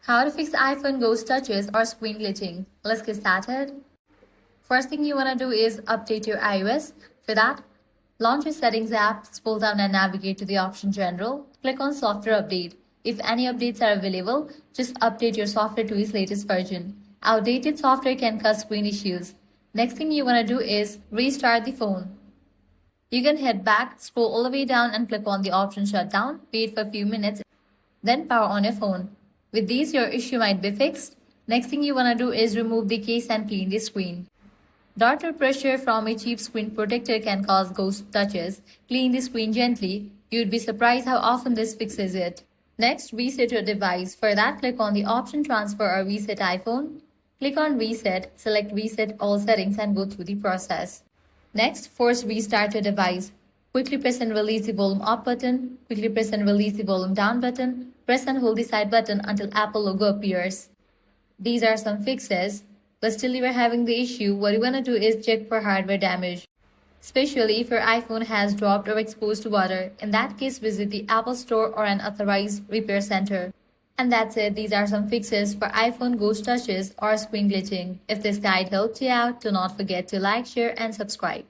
How to fix iPhone ghost touches or screen glitching. Let's get started. First thing you want to do is update your iOS. For that, launch your Settings app, scroll down and navigate to the option General. Click on Software Update. If any updates are available, just update your software to its latest version. Outdated software can cause screen issues. Next thing you want to do is restart the phone. You can head back, scroll all the way down and click on the option Shutdown. Wait for a few minutes, then power on your phone. With these, your issue might be fixed. Next thing you want to do is remove the case and clean the screen. Dot or pressure from a cheap screen protector can cause ghost touches. Clean the screen gently. You'd be surprised how often this fixes it. Next, reset your device. For that, click on the option Transfer or Reset iPhone. Click on Reset, select Reset all settings and go through the process. Next, force restart your device. Quickly press and release the volume up button. Quickly press and release the volume down button. Press and hold the side button until Apple logo appears. These are some fixes, but still you are having the issue. What you want to do is check for hardware damage, especially if your iPhone has dropped or exposed to water. In that case, visit the Apple Store or an authorized repair center. And that's it. These are some fixes for iPhone ghost touches or screen glitching. If this guide helped you out, do not forget to like, share, and subscribe.